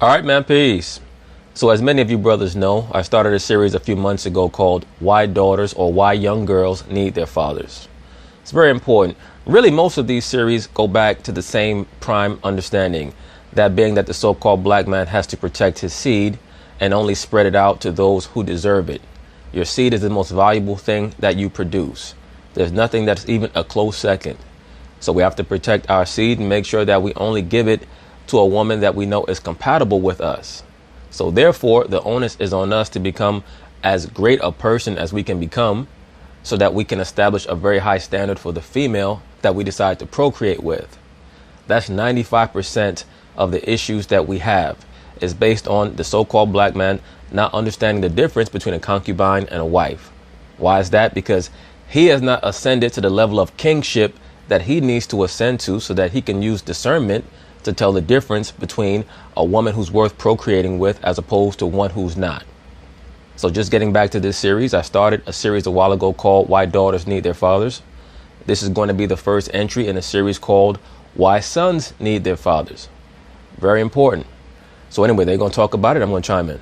All right, man, peace. So as many of you brothers know, I started a series a few months ago called Why Daughters or Why Young Girls Need Their Fathers. It's very important. Really, most of these series go back to the same prime understanding, that being that the so-called black man has to protect his seed and only spread it out to those who deserve it. Your seed is the most valuable thing that you produce. There's nothing that's even a close second. So we have to protect our seed and make sure that we only give it to a woman that we know is compatible with us. So therefore, the onus is on us to become as great a person as we can become so that we can establish a very high standard for the female that we decide to procreate with. That's 95% of the issues that we have is based on the so-called black man not understanding the difference between a concubine and a wife. Why is that? Because he has not ascended to the level of kingship that he needs to ascend to so that he can use discernment to tell the difference between a woman who's worth procreating with as opposed to one who's not. So just getting back to this series, I started a series a while ago called Why Daughters Need Their Fathers. This is going to be the first entry in a series called Why Sons Need Their Fathers. Very important. So anyway, they're going to talk about it. I'm going to chime in.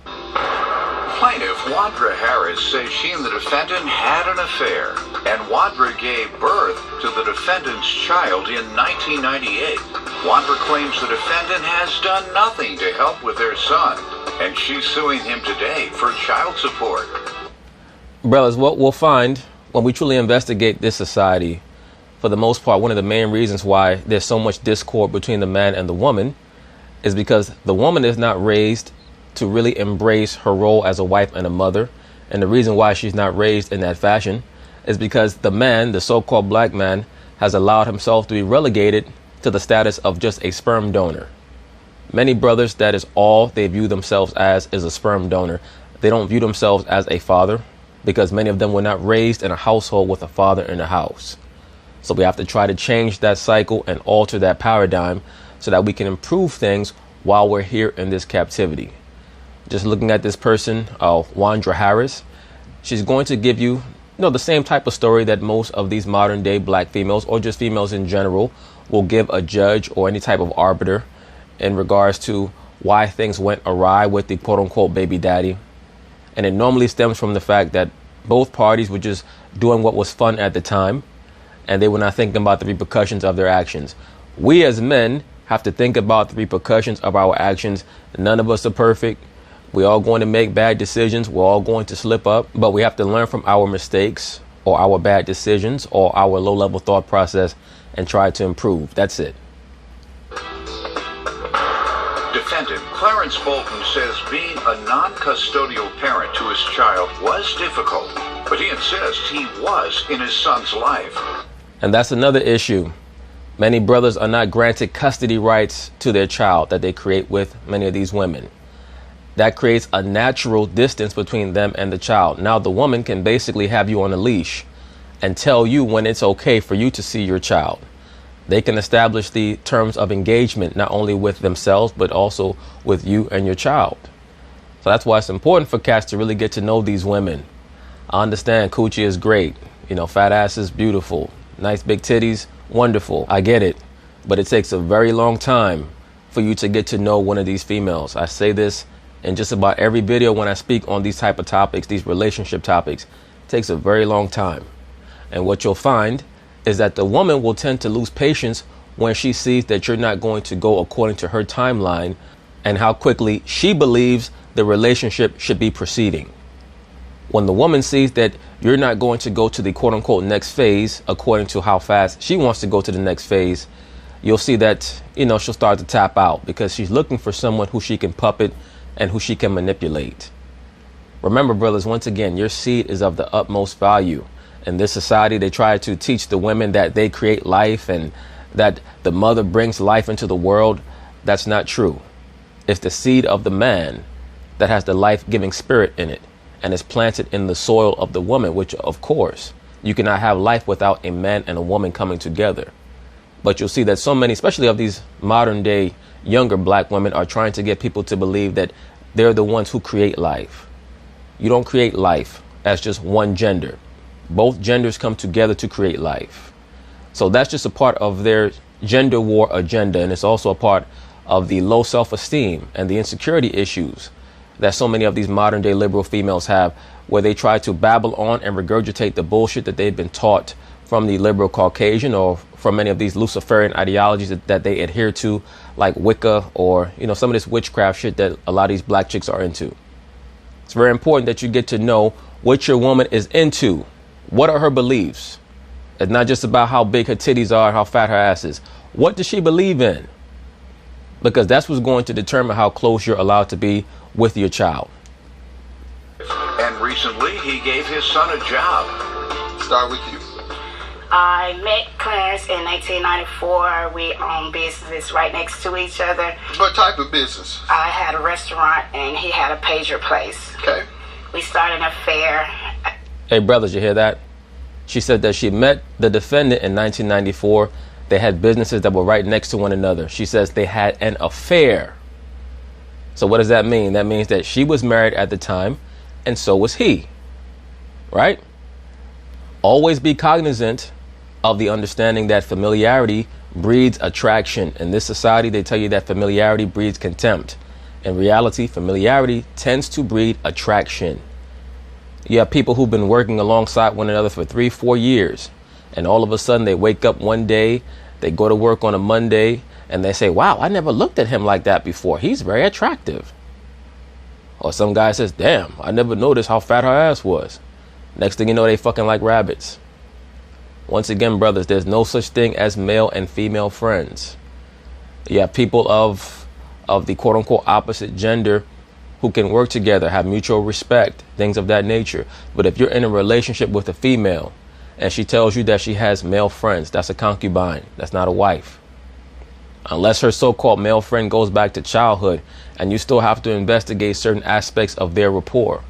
Plaintiff Wandra Harris says she and the defendant had an affair, and Wandra gave birth to the defendant's child in 1998. Wandra claims the defendant has done nothing to help with their son, and she's suing him today for child support. Brothers, what we'll find when we truly investigate this society, for the most part, one of the main reasons why there's so much discord between the man and the woman is because the woman is not raised to really embrace her role as a wife and a mother. And the reason why she's not raised in that fashion is because the man, the so-called black man, has allowed himself to be relegated to the status of just a sperm donor. Many brothers, that is all they view themselves as, is a sperm donor. They don't view themselves as a father because many of them were not raised in a household with a father in the house. So we have to try to change that cycle and alter that paradigm so that we can improve things while we're here in this captivity. Just looking at this person, Wandra Harris, she's going to give you, the same type of story that most of these modern day black females or just females in general will give a judge or any type of arbiter in regards to why things went awry with the quote unquote baby daddy. And it normally stems from the fact that both parties were just doing what was fun at the time and they were not thinking about the repercussions of their actions. We as men have to think about the repercussions of our actions. None of us are perfect. We're all going to make bad decisions. We're all going to slip up, but we have to learn from our mistakes or our bad decisions or our low-level thought process and try to improve. That's it. Defendant Clarence Bolton says being a non-custodial parent to his child was difficult, but he insists he was in his son's life. And that's another issue. Many brothers are not granted custody rights to their child that they create with many of these women. That creates a natural distance between them and the child. Now the woman can basically have you on a leash and tell you when it's okay for you to see your child. They can establish the terms of engagement not only with themselves, but also with you and your child. So that's why it's important for cats to really get to know these women. I understand coochie is great. Fat ass is beautiful. Nice big titties, wonderful. I get it. But it takes a very long time for you to get to know one of these females. I say this in just about every video when I speak on these type of topics, these relationship topics. It takes a very long time. And what you'll find is that the woman will tend to lose patience when she sees that you're not going to go according to her timeline and how quickly she believes the relationship should be proceeding. When the woman sees that you're not going to go to the quote unquote next phase according to how fast she wants to go to the next phase, you'll see that, she'll start to tap out because she's looking for someone who she can puppet and who she can manipulate. Remember, brothers, once again, your seed is of the utmost value. In this society, they try to teach the women that they create life and that the mother brings life into the world. That's not true. It's the seed of the man that has the life-giving spirit in it and is planted in the soil of the woman, which, of course, you cannot have life without a man and a woman coming together. But you'll see that so many, especially of these modern day younger black women, are trying to get people to believe that they're the ones who create life. You don't create life as just one gender. Both genders come together to create life. So that's just a part of their gender war agenda. And it's also a part of the low self-esteem and the insecurity issues that so many of these modern day liberal females have, where they try to babble on and regurgitate the bullshit that they've been taught from the liberal Caucasian or from many of these Luciferian ideologies that they adhere to, like Wicca or, you know, some of this witchcraft shit that a lot of these black chicks are into. It's very important that you get to know what your woman is into. What are her beliefs? It's not just about how big her titties are, how fat her ass is. What does she believe in? Because that's what's going to determine how close you're allowed to be with your child. And recently, he gave his son a job. Start with you. I met Clarence in 1994. We owned businesses right next to each other. What type of business? I had a restaurant and he had a pager place. Okay. We started an affair. Hey, brothers, you hear that? She said that she met the defendant in 1994. They had businesses that were right next to one another. She says they had an affair. So what does that mean? That means that she was married at the time, and so was he. Right? Always be cognizant of the understanding that familiarity breeds attraction. In this society, they tell you that familiarity breeds contempt. In reality, familiarity tends to breed attraction. You have people who've been working alongside one another for 3-4 years, and all of a sudden they wake up one day, they go to work on a Monday, and they say, wow, I never looked at him like that before. He's very attractive. Or some guy says, damn, I never noticed how fat her ass was. Next thing you know, they fucking like rabbits. Once again, brothers, there's no such thing as male and female friends. You have people of the quote unquote opposite gender who can work together, have mutual respect, things of that nature. But if you're in a relationship with a female and she tells you that she has male friends, that's a concubine. That's not a wife. Unless her so-called male friend goes back to childhood, and you still have to investigate certain aspects of their rapport.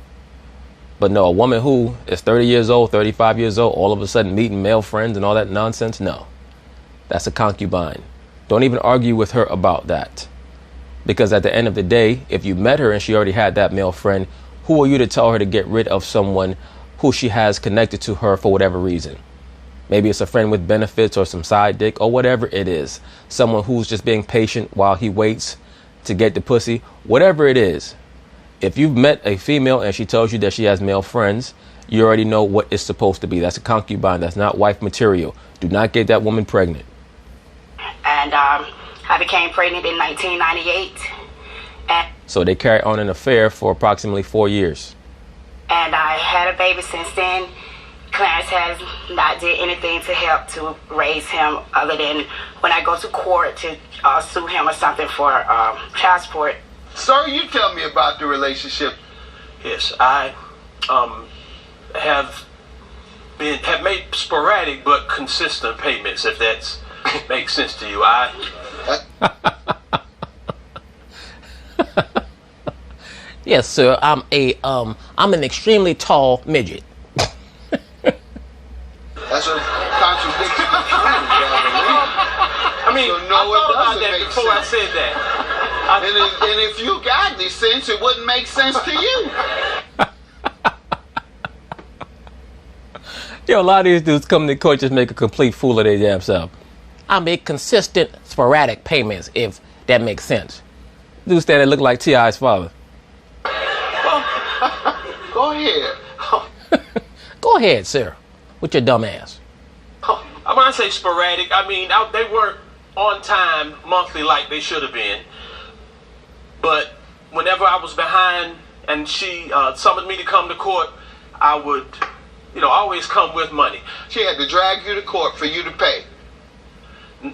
But no, a woman who is 30 years old, 35 years old, all of a sudden meeting male friends and all that nonsense, no. That's a concubine. Don't even argue with her about that. Because at the end of the day, if you met her and she already had that male friend, who are you to tell her to get rid of someone who she has connected to her for whatever reason? Maybe it's a friend with benefits or some side dick or whatever it is. Someone who's just being patient while he waits to get the pussy. Whatever it is. If you've met a female and she tells you that she has male friends, you already know what it's supposed to be. That's a concubine. That's not wife material. Do not get that woman pregnant. And I became pregnant in 1998. So they carried on an affair for approximately 4 years. And I had a baby since then. Clarence has not did anything to help to raise him other than when I go to court to sue him or something for child support. Sir, you tell me about the relationship. Yes, I have made sporadic but consistent payments, if that makes sense to you. Yes, sir. I'm an extremely tall midget. That's a contradiction to truth, I mean, so no, I thought about it that doesn't before I said that. and if you got any sense, it wouldn't make sense to you. Yo, a lot of these dudes come to court just make a complete fool of their damn self. I make consistent, sporadic payments, if that makes sense. Dude stand there look like T.I.'s father. Go ahead. Go ahead, sir, with your dumb ass. When I say sporadic, I mean they weren't on time monthly like they should have been. But whenever I was behind and she summoned me to come to court, I would, always come with money. She had to drag you to court for you to pay.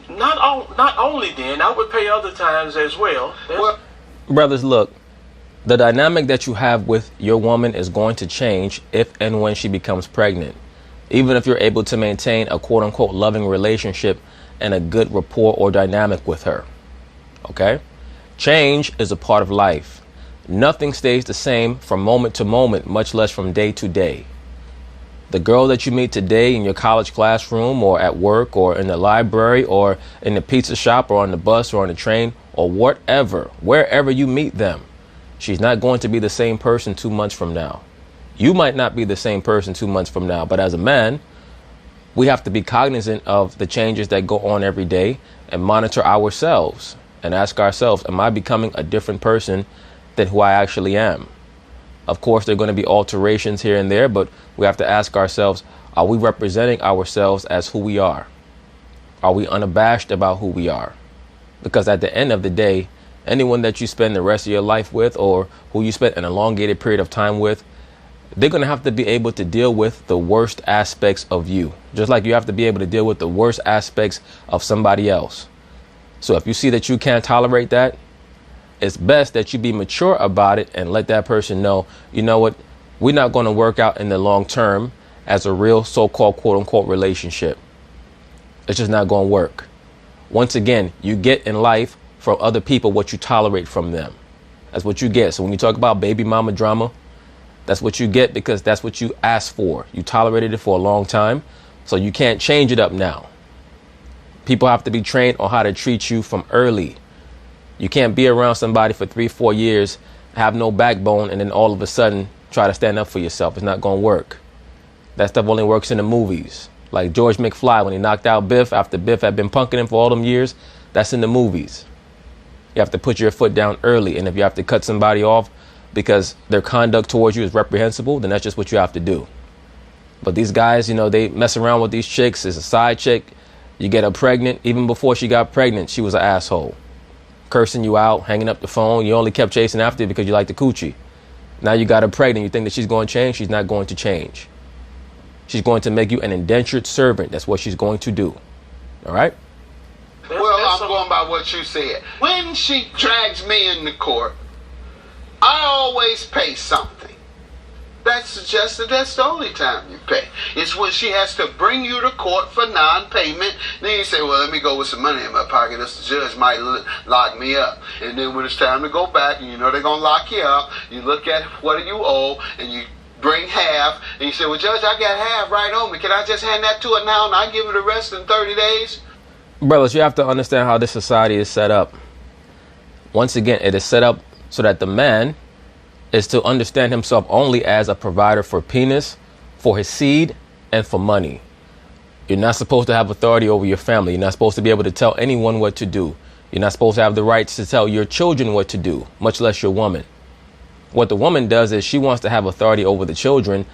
Not only then, I would pay other times as well. Brothers, look, the dynamic that you have with your woman is going to change if and when she becomes pregnant. Even if you're able to maintain a quote unquote loving relationship and a good rapport or dynamic with her. Okay? Change is a part of life. Nothing stays the same from moment to moment, much less from day to day. The girl that you meet today in your college classroom or at work or in the library or in the pizza shop or on the bus or on the train or whatever, wherever you meet them, she's not going to be the same person 2 months from now. You might not be the same person 2 months from now, but as a man, we have to be cognizant of the changes that go on every day and monitor ourselves and ask ourselves, am I becoming a different person than who I actually am? Of course, there are going to be alterations here and there, but we have to ask ourselves, are we representing ourselves as who we are? Are we unabashed about who we are? Because at the end of the day, anyone that you spend the rest of your life with, or who you spend an elongated period of time with, they're going to have to be able to deal with the worst aspects of you, just like you have to be able to deal with the worst aspects of somebody else. So if you see that you can't tolerate that, it's best that you be mature about it and let that person know, you know what, we're not going to work out in the long term as a real so-called quote unquote relationship. It's just not going to work. Once again, you get in life from other people what you tolerate from them. That's what you get. So when you talk about baby mama drama, that's what you get because that's what you asked for. You tolerated it for a long time, so you can't change it up now. People have to be trained on how to treat you from early. You can't be around somebody for 3-4 years, have no backbone, and then all of a sudden try to stand up for yourself. It's not going to work. That stuff only works in the movies. Like George McFly, when he knocked out Biff after Biff had been punking him for all them years, that's in the movies. You have to put your foot down early, and if you have to cut somebody off because their conduct towards you is reprehensible, then that's just what you have to do. But these guys, you know, they mess around with these chicks. It's a side chick. You get her pregnant. Even before she got pregnant, she was an asshole. Cursing you out, hanging up the phone. You only kept chasing after her because you like the coochie. Now you got her pregnant. You think that she's going to change? She's not going to change. She's going to make you an indentured servant. That's what she's going to do. All right? Well, I'm going by what you said. When she drags me into court, I always pay something. That's suggested that's the only time you pay. It's when she has to bring you to court for non-payment. Then you say, well, let me go with some money in my pocket. This judge might lock me up. And then when it's time to go back, and you know they're going to lock you up, you look at what do you owe, and you bring half. And you say, well, Judge, I got half right on me. Can I just hand that to her now, and I give her the rest in 30 days? Brothers, you have to understand how this society is set up. Once again, it is set up so that the man is to understand himself only as a provider for penis, for his seed, and for money. You're not supposed to have authority over your family. You're not supposed to be able to tell anyone what to do. You're not supposed to have the rights to tell your children what to do, much less your woman. What the woman does is she wants to have authority over the children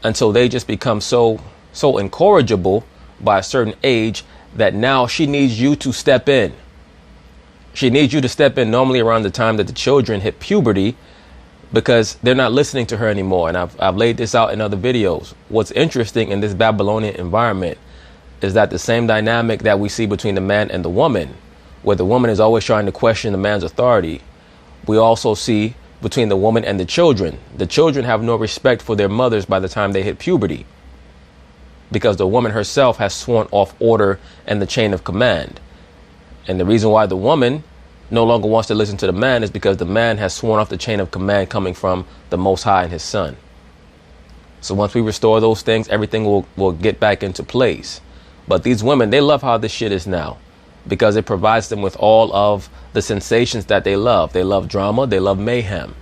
until they just become so incorrigible by a certain age that now she needs you to step in. She needs you to step in normally around the time that the children hit puberty, because they're not listening to her anymore. And I've laid this out in other videos. What's interesting in this Babylonian environment is that the same dynamic that we see between the man and the woman, where the woman is always trying to question the man's authority, we also see between the woman and the children. The children have no respect for their mothers by the time they hit puberty, because the woman herself has sworn off order and the chain of command. And the reason why the woman no longer wants to listen to the man is because the man has sworn off the chain of command coming from the Most High and his son. So once we restore those things, everything will get back into place. But these women, they love how this shit is now, because it provides them with all of the sensations that they love. They love drama. They love mayhem.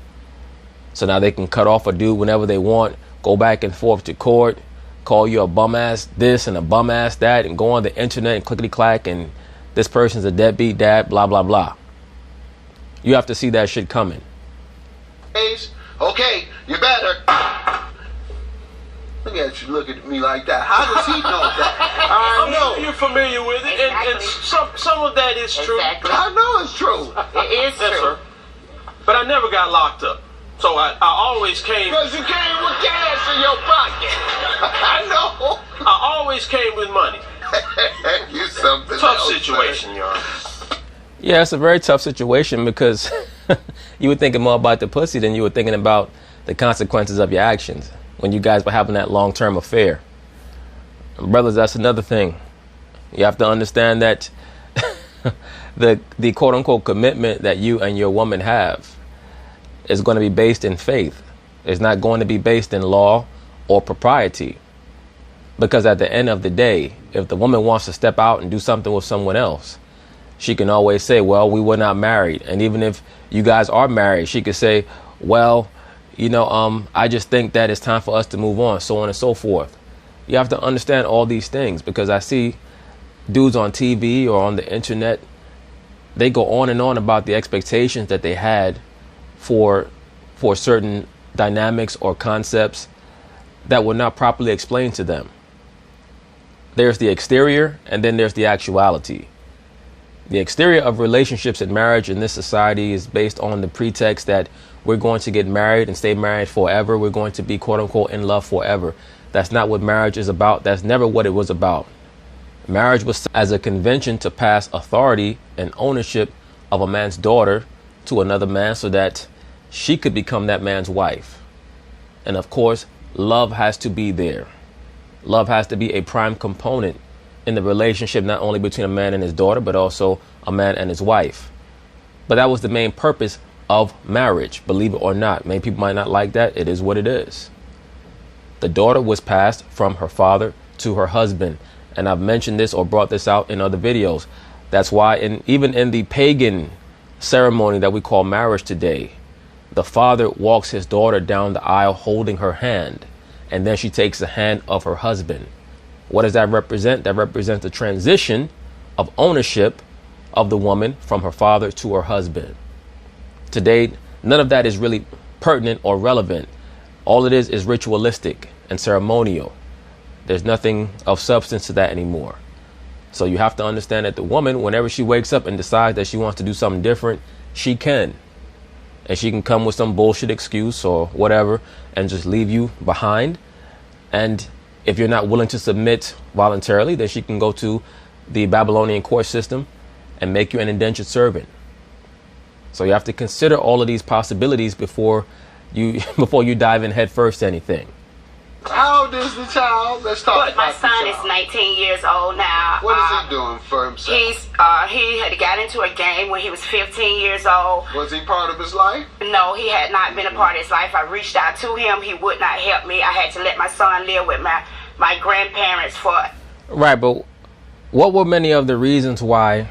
So now they can cut off a dude whenever they want, go back and forth to court, call you a bum ass this and a bum ass that, and go on the internet and clickety clack, and this person's a deadbeat dad, blah, blah, blah. You have to see that shit coming. Okay, you better. Look at you looking at me like that. How does he know that? I know. You're familiar with it, Exactly. and some of that is true. Exactly. I know it's true. It is Yes, true. sir. But I never got locked up. So I always came. Because you came with cash in your pocket. I know. I always came with money. You something Tough else, situation, y'all. Yeah, it's a very tough situation, because you were thinking more about the pussy than you were thinking about the consequences of your actions when you guys were having that long-term affair. And brothers, that's another thing. You have to understand that the quote-unquote commitment that you and your woman have is going to be based in faith. It's not going to be based in law or propriety. Because at the end of the day, if the woman wants to step out and do something with someone else, she can always say, well, we were not married. And even if you guys are married, she could say, well, you know, I just think that it's time for us to move on, so on and so forth. You have to understand all these things, because I see dudes on TV or on the internet they go on and on about the expectations that they had for certain dynamics or concepts that were not properly explained to them. There's the exterior, and then there's the actuality. The exterior of relationships and marriage in this society is based on the pretext that we're going to get married and stay married forever. We're going to be, quote unquote, in love forever. That's not what marriage is about. That's never what it was about. Marriage was as a convention to pass authority and ownership of a man's daughter to another man so that she could become that man's wife. And of course, love has to be there. Love has to be a prime component in the relationship, not only between a man and his daughter, but also a man and his wife. But that was the main purpose of marriage, believe it or not. Many people might not like that. It is what it is. The daughter was passed from her father to her husband. And I've mentioned this or brought this out in other videos. That's why even in the pagan ceremony that we call marriage today, the father walks his daughter down the aisle holding her hand, and then she takes the hand of her husband. What does that represent? That represents the transition of ownership of the woman from her father to her husband. Today, none of that is really pertinent or relevant. All it is ritualistic and ceremonial. There's nothing of substance to that anymore. So you have to understand that the woman, whenever she wakes up and decides that she wants to do something different, she can. And she can come with some bullshit excuse or whatever and just leave you behind. And if you're not willing to submit voluntarily, then she can go to the Babylonian court system and make you an indentured servant. So you have to consider all of these possibilities before you dive in head first to anything. How old is the child? Let's talk about my son the child. is 19 years old now. What is he doing for himself? He had got into a game when he was 15 years old. Was he part of his life? No, he had not been a part of his life. I reached out to him. He would not help me. I had to let my son live with my grandparents for... Right, but what were many of the reasons why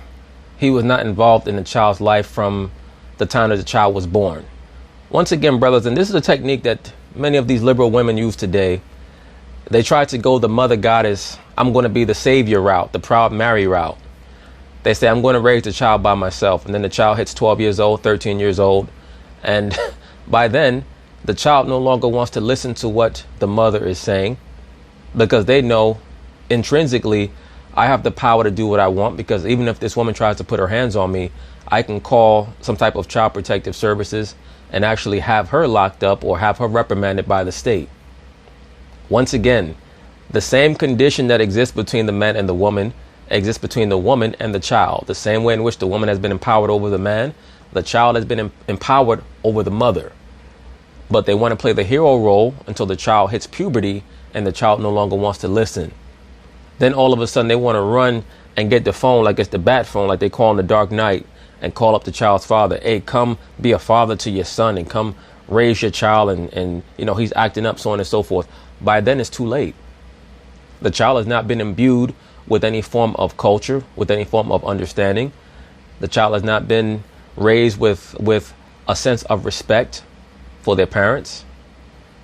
he was not involved in the child's life from the time that the child was born? Once again, brothers, and this is a technique that many of these liberal women use today. They try to go the mother goddess, I'm going to be the savior route, the proud Mary route. They say, I'm going to raise the child by myself. And then the child hits 12 years old, 13 years old. And by then, the child no longer wants to listen to what the mother is saying, because they know intrinsically, I have the power to do what I want, because even if this woman tries to put her hands on me, I can call some type of child protective services and actually have her locked up or have her reprimanded by the state. Once again, the same condition that exists between the man and the woman exists between the woman and the child. The same way in which the woman has been empowered over the man, the child has been empowered over the mother. But they want to play the hero role until the child hits puberty and the child no longer wants to listen. Then all of a sudden they want to run and get the phone like it's the bat phone, like they call in the Dark Knight, and call up the child's father. Hey, come be a father to your son and come raise your child. And you know, he's acting up, so on and so forth. By then it's too late. The child has not been imbued with any form of culture, with any form of understanding. The child has not been raised with a sense of respect for their parents.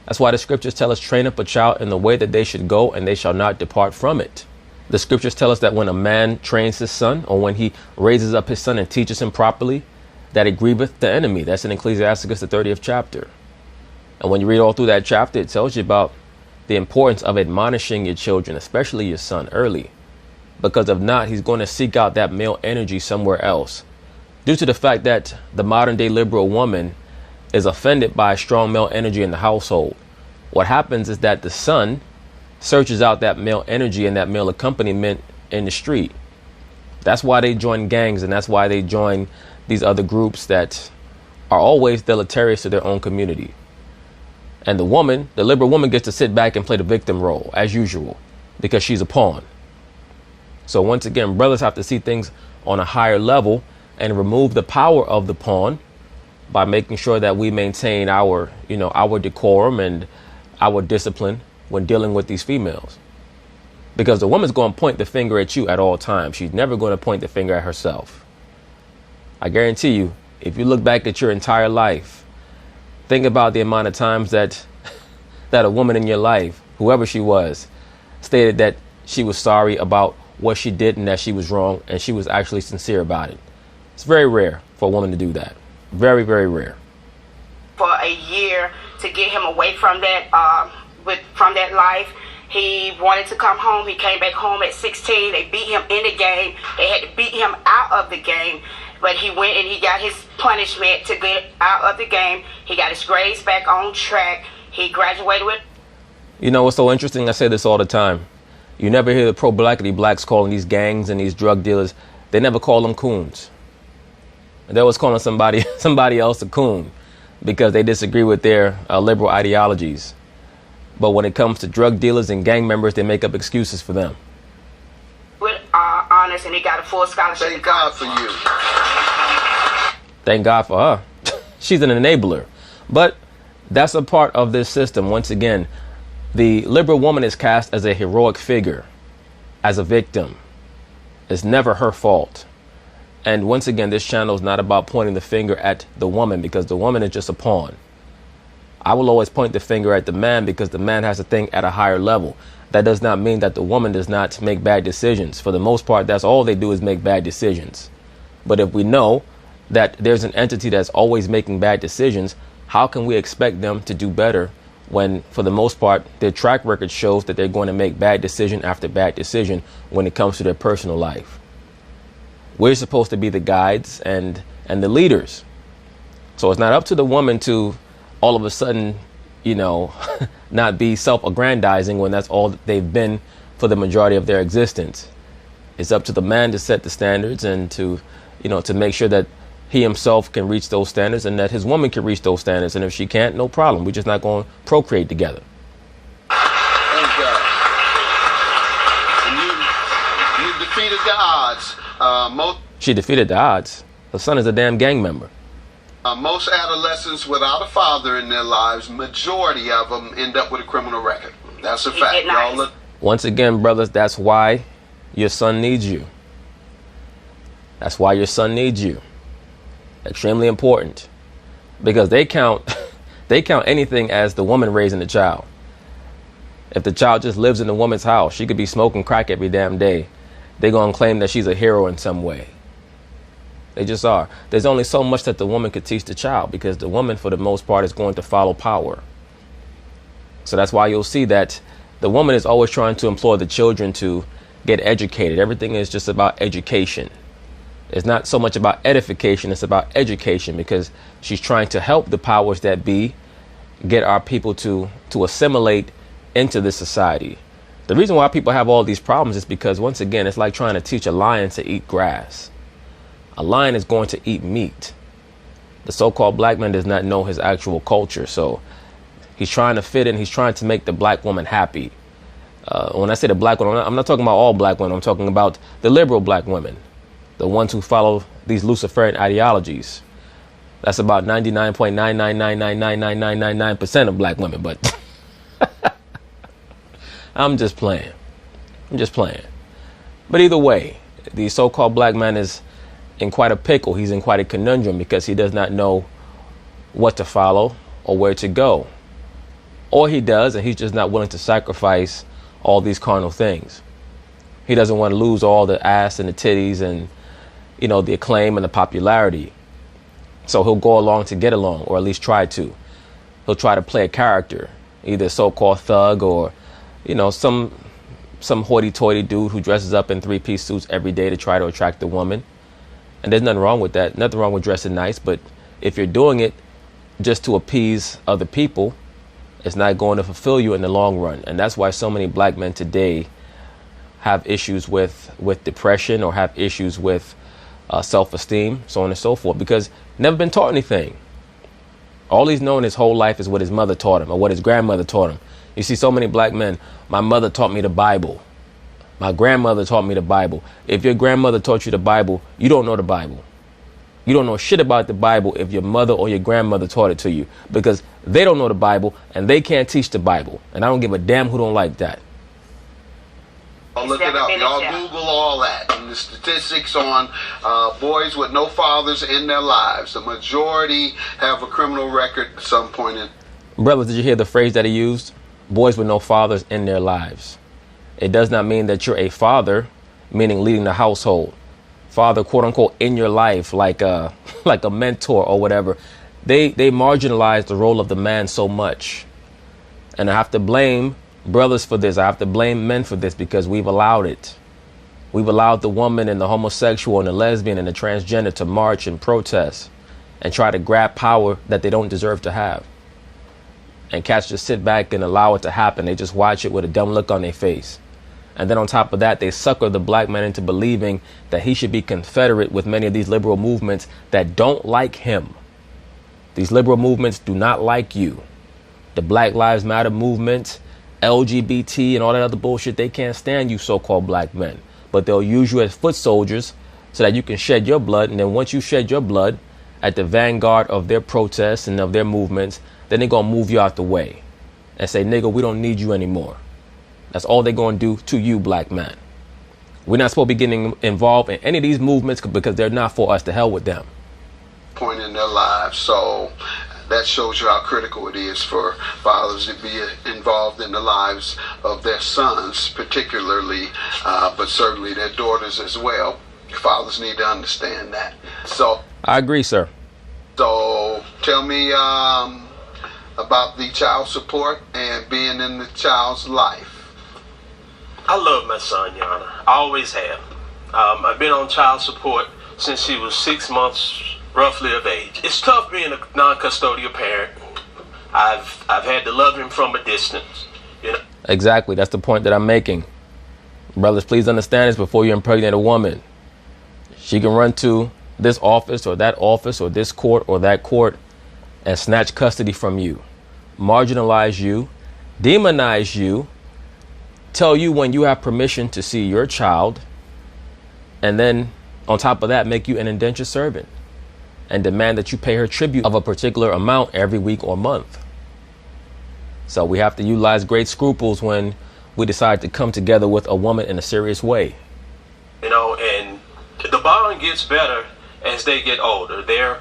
That's why the scriptures tell us, train up a child in the way that they should go, and they shall not depart from it. The scriptures tell us that when a man trains his son, or when he raises up his son and teaches him properly, that it grieveth the enemy. That's in Ecclesiasticus, the 30th chapter. And when you read all through that chapter, it tells you about the importance of admonishing your children, especially your son, early. Because if not, he's going to seek out that male energy somewhere else. Due to the fact that the modern day liberal woman is offended by strong male energy in the household, what happens is that the son searches out that male energy and that male accompaniment in the street. That's why they join gangs, and that's why they join these other groups that are always deleterious to their own community. And the woman, the liberal woman, gets to sit back and play the victim role as usual, because she's a pawn. So once again, brothers have to see things on a higher level and remove the power of the pawn by making sure that we maintain our decorum and our discipline when dealing with these females. Because the woman's going to point the finger at you at all times. She's never going to point the finger at herself. I guarantee you, if you look back at your entire life, think about the amount of times that a woman in your life, whoever she was, stated that she was sorry about what she did and that she was wrong, and she was actually sincere about it. It's very rare for a woman to do that. Very, very rare. For a year to get him away from that, from that life. He wanted to come home. He came back home at 16. They beat him in the game. They had to beat him out of the game. But he went and he got his punishment to get out of the game. He got his grades back on track. He graduated with... You know what's so interesting? I say this all the time. You never hear the pro-blackity blacks calling these gangs and these drug dealers. They never call them coons. They always calling somebody else a coon because they disagree with their liberal ideologies. But when it comes to drug dealers and gang members, they make up excuses for them. With honors, and he got a full scholarship. Thank God for you. Thank God for her. She's an enabler. But that's a part of this system. Once again, the liberal woman is cast as a heroic figure, as a victim. It's never her fault. And once again, this channel is not about pointing the finger at the woman because the woman is just a pawn. I will always point the finger at the man because the man has to think at a higher level. That does not mean that the woman does not make bad decisions. For the most part, that's all they do is make bad decisions. But if we know that there's an entity that's always making bad decisions, how can we expect them to do better when, for the most part, their track record shows that they're going to make bad decision after bad decision when it comes to their personal life? We're supposed to be the guides and the leaders. So it's not up to the woman to all of a sudden, not be self-aggrandizing when that's all that they've been for the majority of their existence. It's up to the man to set the standards and to make sure that he himself can reach those standards and that his woman can reach those standards. And if she can't, no problem. We're just not going to procreate together. Thank God. And you defeated the odds. She defeated the odds. Her son is a damn gang member. Most adolescents without a father in their lives, majority of them end up with a criminal record. That's a fact. Y'all Once again, brothers, that's why your son needs you. That's why your son needs you. Extremely important. Because they count anything as the woman raising the child. If the child just lives in the woman's house, she could be smoking crack every damn day. They're going to claim that she's a hero in some way. They just are. There's only so much that the woman could teach the child because the woman, for the most part, is going to follow power. So that's why you'll see that the woman is always trying to implore the children to get educated. Everything is just about education. It's not so much about edification. It's about education because she's trying to help the powers that be get our people to assimilate into this society. The reason why people have all these problems is because, once again, it's like trying to teach a lion to eat grass. A lion is going to eat meat. The so-called black man does not know his actual culture. So he's trying to fit in. He's trying to make the black woman happy. When I say the black woman, I'm not talking about all black women. I'm talking about the liberal black women, the ones who follow these Luciferian ideologies. That's about 99.999999999% of black women. But I'm just playing. But either way, the so-called black man is in quite a pickle. He's in quite a conundrum because he does not know what to follow or where to go. Or he does, and he's just not willing to sacrifice all these carnal things. He doesn't want to lose all the ass and the titties and, the acclaim and the popularity. So he'll go along to get along, or at least try to. He'll try to play a character, either a so-called thug or, some hoity-toity dude who dresses up in three-piece suits every day to try to attract the woman. And there's nothing wrong with that. Nothing wrong with dressing nice. But if you're doing it just to appease other people, it's not going to fulfill you in the long run. And that's why so many black men today have issues with depression or have issues with self-esteem, so on and so forth, because never been taught anything. All he's known his whole life is what his mother taught him or what his grandmother taught him. You see so many black men, my mother taught me the Bible. My grandmother taught me the Bible. If your grandmother taught you the Bible, you don't know the Bible. You don't know shit about the Bible if your mother or your grandmother taught it to you, because they don't know the Bible and they can't teach the Bible. And I don't give a damn who don't like that. Look it up. Y'all Google all that. And the statistics on boys with no fathers in their lives. The majority have a criminal record at some point in. Brothers, did you hear the phrase that he used? Boys with no fathers in their lives. It does not mean that you're a father, meaning leading the household. father, quote unquote, in your life, like a like a mentor or whatever, they marginalize the role of the man so much. And I have to blame brothers for this. I have to blame men for this because we've allowed it. We've allowed the woman and the homosexual and the lesbian and the transgender to march and protest and try to grab power that they don't deserve to have. And cats just sit back and allow it to happen. They just watch it with a dumb look on their face. And then on top of that, they sucker the black man into believing that he should be confederate with many of these liberal movements that don't like him. These liberal movements do not like you. The Black Lives Matter movement, LGBT and all that other bullshit, they can't stand you so-called black men. But they'll use you as foot soldiers so that you can shed your blood. And then once you shed your blood at the vanguard of their protests and of their movements, then they're going to move you out the way and say, nigga, we don't need you anymore. That's all they're going to do to you, black man. We're not supposed to be getting involved in any of these movements because they're not for us. To hell with them. Point in their lives. So that shows you how critical it is for fathers to be involved in the lives of their sons, particularly, but certainly their daughters as well. Fathers need to understand that. So I agree, sir. So tell me about the child support and being in the child's life. I love my son, Your Honor. I always have. I've been on child support since he was 6 months, roughly, of age. It's tough being a non-custodial parent. I've had to love him from a distance, you know. Exactly. That's the point that I'm making. Brothers, please understand this before you impregnate a woman. She can run to this office or this court or that court and snatch custody from you, marginalize you, demonize you, tell you when you have permission to see your child, and then on top of that, make you an indentured servant and demand that you pay her tribute of a particular amount every week or month. So we have to utilize great scruples when we decide to come together with a woman in a serious way. You know, and the bond gets better as they get older. They're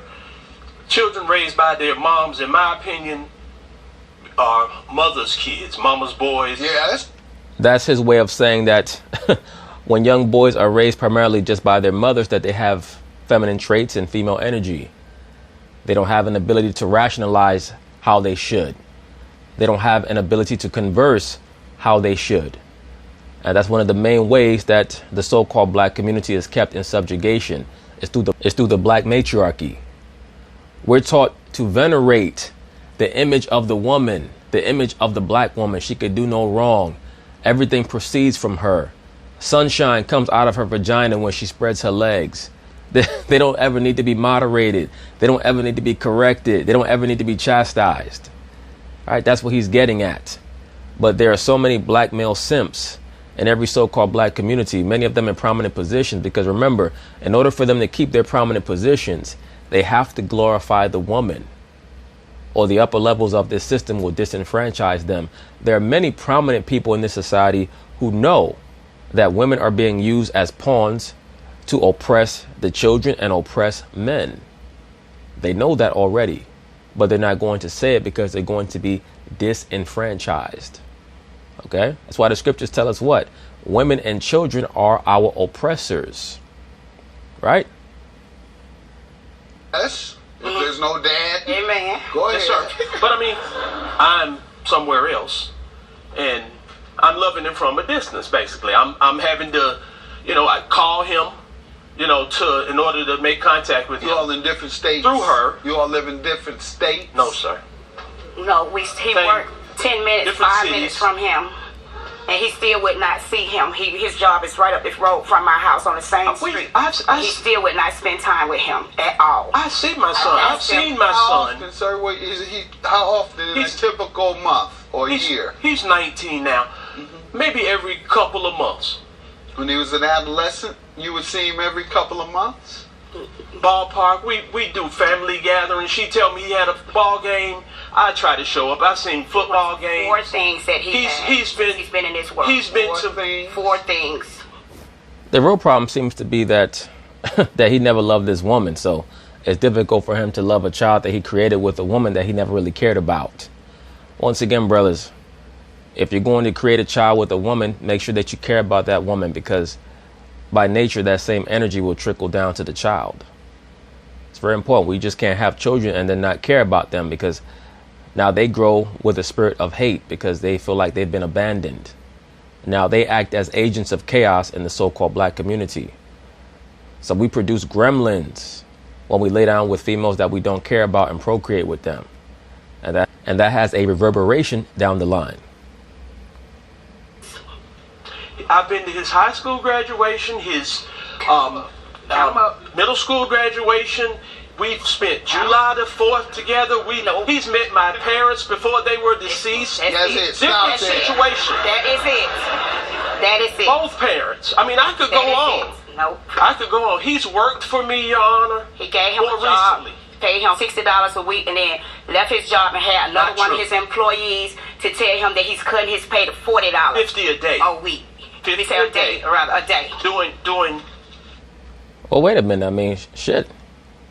children raised by their moms, in my opinion, are mother's kids, mama's boys. Yeah, that's his way of saying that when young boys are raised primarily just by their mothers, that they have feminine traits and female energy. They don't have an ability to rationalize how they should. They don't have an ability to converse how they should. And that's one of the main ways that the so-called black community is kept in subjugation. It's through the black matriarchy. We're taught to venerate the image of the woman, the image of the black woman. She could do no wrong. Everything proceeds from her. Sunshine comes out of her vagina when she spreads her legs. They don't ever need to be moderated. They don't ever need to be corrected. They don't ever need to be chastised. All right, that's what he's getting at. But there are so many black male simps in every so-called black community, many of them in prominent positions, because remember, in order for them to keep their prominent positions, they have to glorify the woman, or the upper levels of this system will disenfranchise them. There are many prominent people in this society who know that women are being used as pawns to oppress the children and oppress men. They know that already, but they're not going to say it because they're going to be disenfranchised. Okay? That's why the scriptures tell us what? Women and children are our oppressors. Right? Yes. If there's no dad, Amen. go ahead. Yes, sir. But I mean, I'm somewhere else, and I'm loving him from a distance. Basically, I'm having to, I call him, in order to make contact with him. You all in different states through her. You all live in different states. No, sir. No, he worked 10 minutes, 5 minutes from him, and he still would not see him. His job is right up this road from my house on the same street. He still would not spend time with him at all. I see my son. I've seen my son. Often, sir? How often in a typical month or year? He's 19 now. Maybe every couple of months. When he was an adolescent, you would see him every couple of months? Ballpark, we do family gatherings. She tell me he had a ball game. I try to show up. I've seen football games. 4 things that he's been in this world. He's been to 4 things. The real problem seems to be that that he never loved this woman, so it's difficult for him to love a child that he created with a woman that he never really cared about. Once again, brothers, if you're going to create a child with a woman, make sure that you care about that woman, because by nature, that same energy will trickle down to the child. It's very important. We just can't have children and then not care about them, because now they grow with a spirit of hate because they feel like they've been abandoned. Now they act as agents of chaos in the so-called black community. So we produce gremlins when we lay down with females that we don't care about and procreate with them. And that has a reverberation down the line. I've been to his high school graduation, his middle school graduation. We've spent July the 4th together. He's met my parents before they were deceased. Different situation. That is it. Both parents. I mean, I could go on. Nope. I could go on. He's worked for me, Your Honor. He gave him a job, paid him $60 a week, and then left his job and had another one of his employees to tell him that he's cutting his pay to $40. $50 a day. A week. 50 a day, rather a day. Doing. Well, wait a minute. I mean, shit.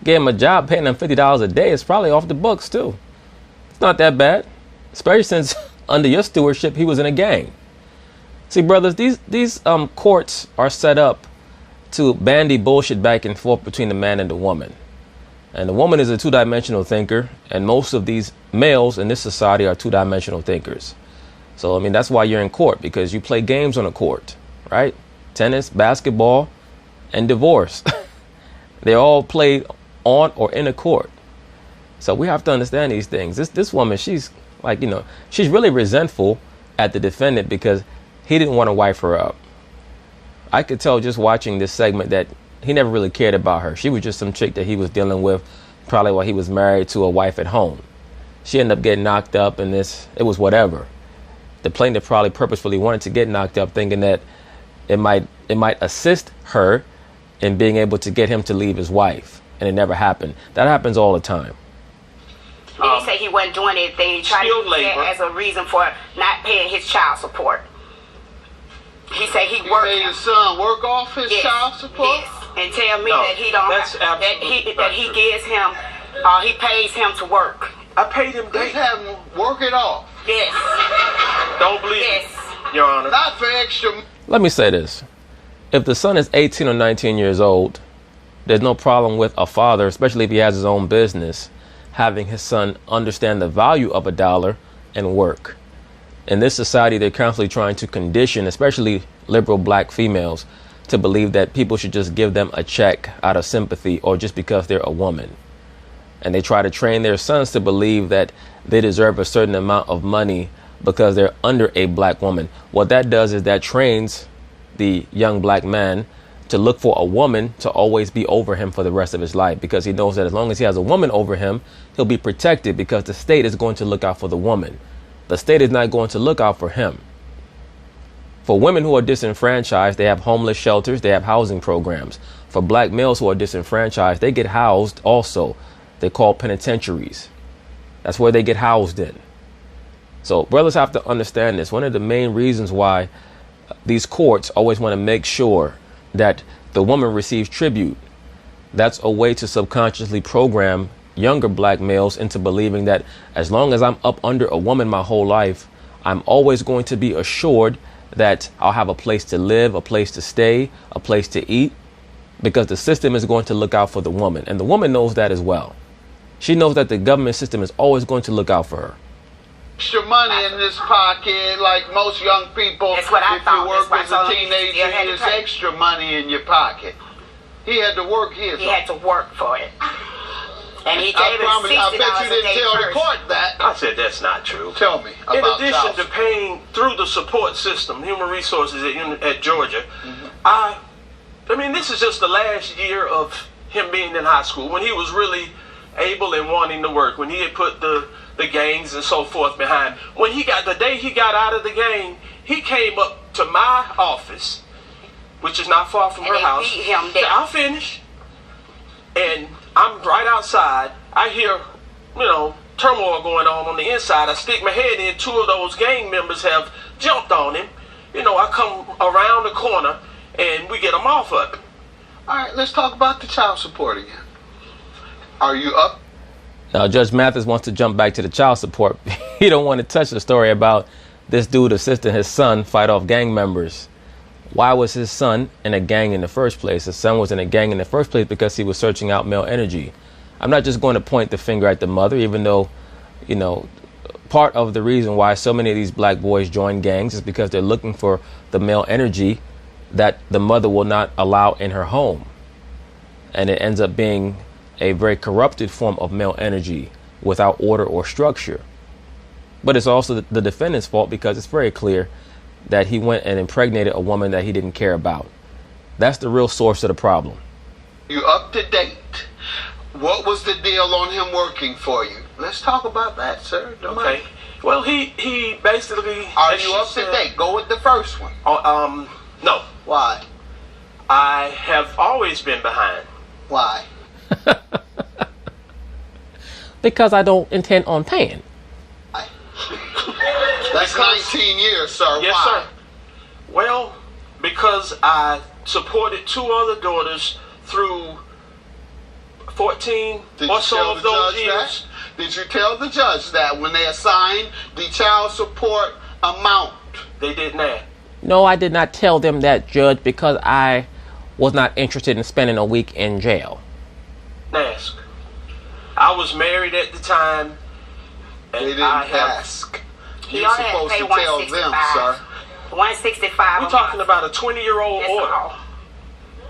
Gave him a job, paying him $50 a day. It's probably off the books too. It's not that bad, especially since under your stewardship he was in a gang. See, brothers, these courts are set up to bandy bullshit back and forth between the man and the woman. And the woman is a two-dimensional thinker, and most of these males in this society are two-dimensional thinkers. So, I mean, that's why you're in court, because you play games on a court, right? Tennis, basketball, and divorce. They're all played on or in a court. So we have to understand these things. This woman, she's like, she's really resentful at the defendant because he didn't want to wife her up. I could tell just watching this segment that he never really cared about her. She was just some chick that he was dealing with probably while he was married to a wife at home. She ended up getting knocked up, and it was whatever. The plaintiff probably purposefully wanted to get knocked up, thinking that it might assist her in being able to get him to leave his wife, and it never happened. That happens all the time. He said he wasn't doing anything. He tried to use that as a reason for not paying his child support. He said he worked. Made his son work off his child support. Yes, and tell me that he don't. That he gives him. He pays him to work. I paid him daily. Just have him work it off. Yes. Don't believe Yes. me, Your Honor. Not for extra. Let me say this. If the son is 18 or 19 years old, there's no problem with a father, especially if he has his own business, having his son understand the value of $1 and work. In this society, they're constantly trying to condition, especially liberal black females, to believe that people should just give them a check out of sympathy or just because they're a woman. And they try to train their sons to believe that they deserve a certain amount of money because they're under a black woman. What that does is that trains the young black man to look for a woman to always be over him for the rest of his life, because he knows that as long as he has a woman over him, he'll be protected because the state is going to look out for the woman. The state is not going to look out for him. For women who are disenfranchised, they have homeless shelters, they have housing programs. For black males who are disenfranchised, they get housed also. They call penitentiaries. That's where they get housed in. So brothers have to understand this. One of the main reasons why these courts always want to make sure that the woman receives tribute, that's a way to subconsciously program younger black males into believing that as long as I'm up under a woman my whole life, I'm always going to be assured that I'll have a place to live, a place to stay, a place to eat, because the system is going to look out for the woman. And the woman knows that as well. She knows that the government system is always going to look out for her. Extra money in this pocket, like most young people. That's what I thought. If you work That's as a why teenager, there's extra money in your pocket. He had to work his. He had to work for it. And he gave him $60 I bet you didn't tell the court that. I said that's not true. Tell me about In addition child to paying through the support system, human resources at Georgia, I mean, this is just the last year of him being in high school, when he was really able and wanting to work, when he had put the gangs and so forth behind. The day he got out of the gang, he came up to my office, which is not far from her house. Beat him down. I'll finish. And I'm right outside. I hear, turmoil going on the inside. I stick my head in. Two of those gang members have jumped on him. I come around the corner and we get him off of him. All right, let's talk about the child support again. Are you up? Now, Judge Mathis wants to jump back to the child support. He don't want to touch the story about this dude assisting his son fight off gang members Why was his son in a gang in the first place? His son was in a gang in the first place because he was searching out male energy. I'm not just going to point the finger at the mother, even though, you know, part of the reason why so many of these black boys join gangs is because they're looking for the male energy that the mother will not allow in her home. And it ends up being a very corrupted form of male energy without order or structure. But it's also the defendant's fault because it's very clear that he went and impregnated a woman that he didn't care about. That's the real source of the problem. You up to date. What was the deal on him working for you? Let's talk about that, sir. Okay. Well, he basically... Are you up to date? Go with the first one. No. Why? I have always been behind. Why? Because I don't intend on paying. That's 19 years, sir. Yes, Why? sir. Well, because I supported 2 other daughters through 14 or so of those years. Did you tell the judge that when they assigned the child support amount? They didn't ask. No, I did not tell them that, Judge, because I was not interested in spending a week in jail. Ask. I was married at the time. And They didn't ask. He You're only had to supposed pay to tell them, sir. $165. We're talking about a 20-year-old That's order. all.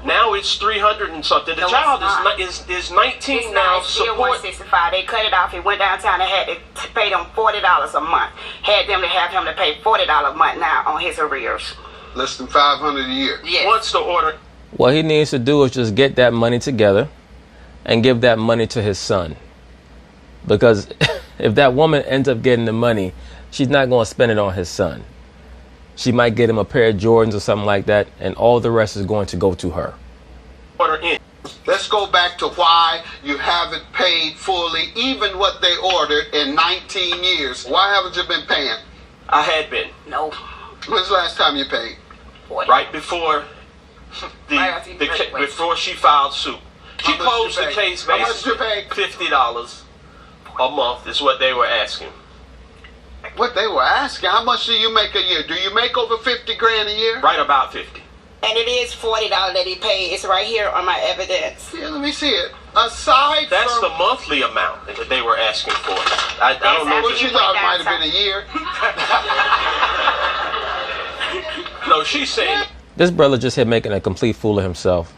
Now it's 300 and something. The No, child it's is 19 It's now. not. It's still Support. $165. They cut it off. He went downtown and had to pay them $40 a month. Had them to have him to pay $40 a month now on his arrears. Less than $500 a year. Yes. What's the order? What he needs to do is just get that money together and give that money to his son. Because if that woman ends up getting the money, she's not going to spend it on his son. She might get him a pair of Jordans or something like that, and all the rest is going to go to her. Order in. Let's go back to why you haven't paid fully even what they ordered in 19 years. Why haven't you been paying? I had been. No. When's the last time you paid? 40. Right before before she filed suit. She How much closed you the pay? case How much you pay? $50 a month is what they were asking. What they were asking, how much do you make a year? Do you make over 50 grand a year? Right about 50. And it is $40 that he paid. It's right here on my evidence. Yeah, let me see it. Aside That's from... the monthly amount that they were asking for. I don't know. What you thought it might have been a year? No, she's saying... This brother just here making a complete fool of himself.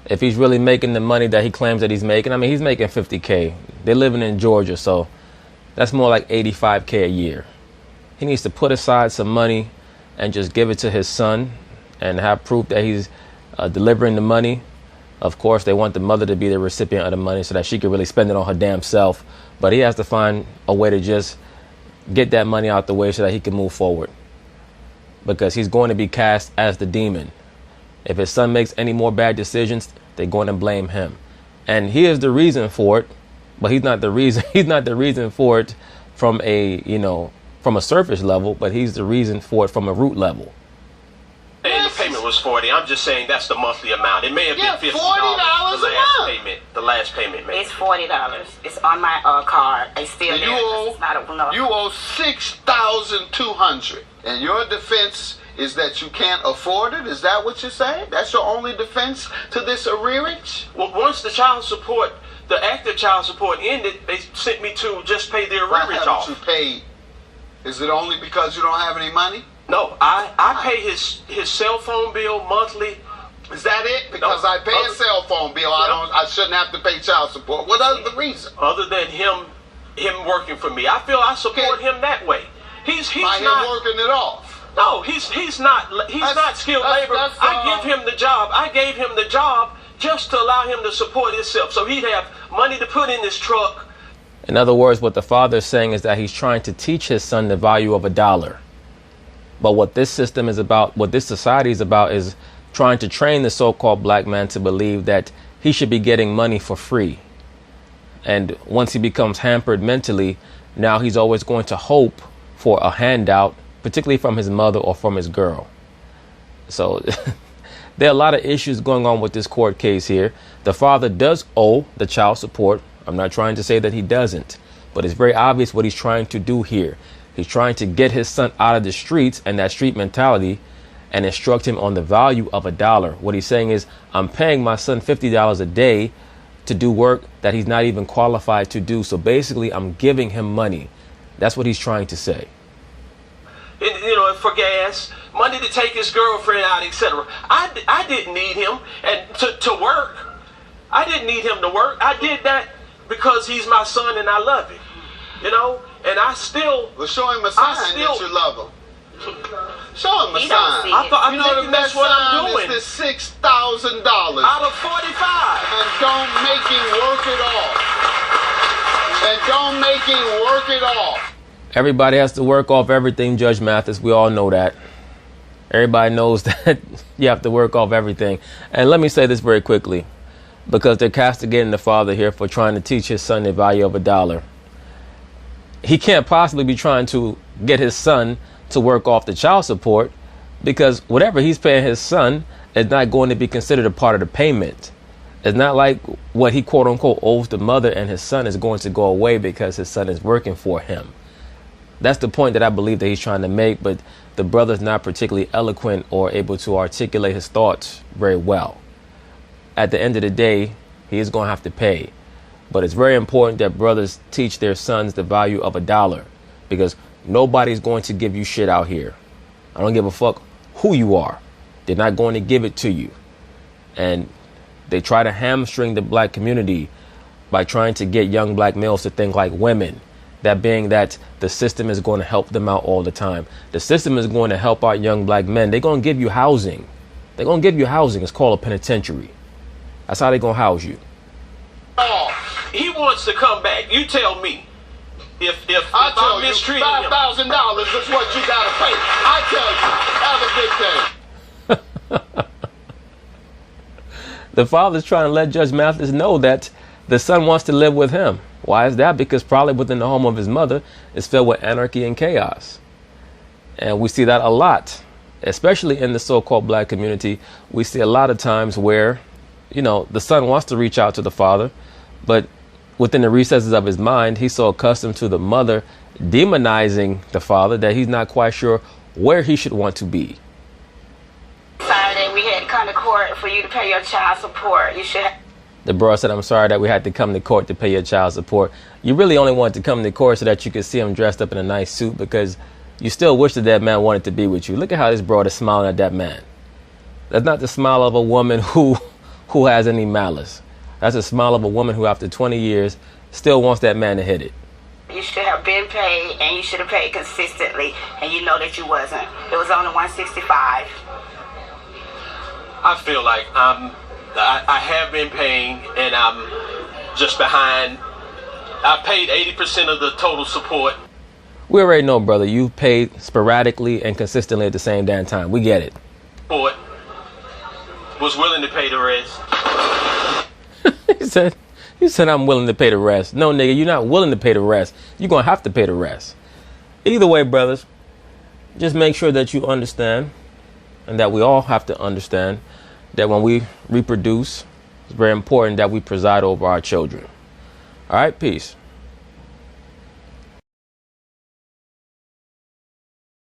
If he's really making the money that he claims that he's making, I mean, he's making $50K. They're living in Georgia, so that's more like $85K a year. He needs to put aside some money and just give it to his son and have proof that he's delivering the money. Of course, they want the mother to be the recipient of the money so that she can really spend it on her damn self. But he has to find a way to just get that money out the way so that he can move forward. Because he's going to be cast as the demon. If his son makes any more bad decisions, they're going to blame him. And he is the reason for it, but he's not the reason. He's not the reason for it from a, from a surface level, but he's the reason for it from a root level. And the payment was 40. I'm just saying that's the monthly amount. It may have been $50. $40 The last payment. Maybe. It's $40. It's on my card. It's still there. It's not You owe $6,200, and your defense is that you can't afford it. Is that what you're saying? That's your only defense to this arrearage? Well, once the active child support ended, they sent me to just pay the Why arrearage haven't off. you paid? Is it only because you don't have any money? No, I pay his cell phone bill monthly. Is that it? Because No. I pay a cell phone bill, I shouldn't have to pay child support. What other reason? Other than him working for me, I feel I support him that way. He's By not him working it off. No, he's not skilled labor. I give him the job. I gave him the job just to allow him to support himself, so he'd have money to put in his truck. In other words, what the father is saying is that he's trying to teach his son the value of $1. But what this system is about, what this society is about, is trying to train the so-called black man to believe that he should be getting money for free. And once he becomes hampered mentally, now he's always going to hope for a handout, particularly from his mother or from his girl. So there are a lot of issues going on with this court case here. The father does owe the child support. I'm not trying to say that he doesn't, but it's very obvious what he's trying to do here. He's trying to get his son out of the streets and that street mentality and instruct him on the value of $1. What he's saying is, I'm paying my son $50 a day to do work that he's not even qualified to do. So basically, I'm giving him money. That's what he's trying to say. For gas, money to take his girlfriend out, etc. I didn't need him and to work. I didn't need him to work. I did that because he's my son and I love him. And I still... Well, show him a sign that you love him. Show him a sign. I'm that's what I'm doing. Is the $6,000 out of 45, and don't make him work it off. And don't make him work it off. Everybody has to work off everything, Judge Mathis. We all know that. Everybody knows that you have to work off everything. And let me say this very quickly, because they're castigating the father here for trying to teach his son the value of $1. He can't possibly be trying to get his son to work off the child support, because whatever he's paying his son is not going to be considered a part of the payment. It's not like what he quote unquote owes the mother and his son is going to go away because his son is working for him. That's the point that I believe that he's trying to make, but the brother's not particularly eloquent or able to articulate his thoughts very well. At the end of the day, he is going to have to pay. But it's very important that brothers teach their sons the value of $1, because nobody's going to give you shit out here. I don't give a fuck who you are. They're not going to give it to you. And they try to hamstring the black community by trying to get young black males to think like women. That being that the system is going to help them out all the time. The system is going to help out young black men. They're going to give you housing. They're going to give you housing. It's called a penitentiary. That's how they're going to house you. He wants to come back. You tell me. If I'm mistreating him, $5,000 is what you got to pay. I tell you, have a good day. The father's trying to let Judge Mathis know that the son wants to live with him. Why is that? Because probably within the home of his mother is filled with anarchy and chaos. And we see that a lot, especially in the so-called black community. We see a lot of times where, the son wants to reach out to the father, but within the recesses of his mind, he's so accustomed to the mother demonizing the father that he's not quite sure where he should want to be. Saturday, we had to come to court for you to pay your child support. You should. The bro said, I'm sorry that we had to come to court to pay your child support. You really only wanted to come to court so that you could see him dressed up in a nice suit, because you still wish that man wanted to be with you. Look at how this bro is smiling at that man. That's not the smile of a woman who has any malice. That's a smile of a woman who, after 20 years, still wants that man to hit it. You should have been paid, and you should have paid consistently, and you know that you wasn't. It was on the 165. I feel like I have been paying, and I'm just behind. I paid 80% of the total support. We already know, brother, you've paid sporadically and consistently at the same damn time. We get it. Support. Was willing to pay the rest. He said, I'm willing to pay the rest. No, nigga, you're not willing to pay the rest. You're going to have to pay the rest. Either way, brothers, just make sure that you understand, and that we all have to understand, that when we reproduce, it's very important that we preside over our children. All right, peace.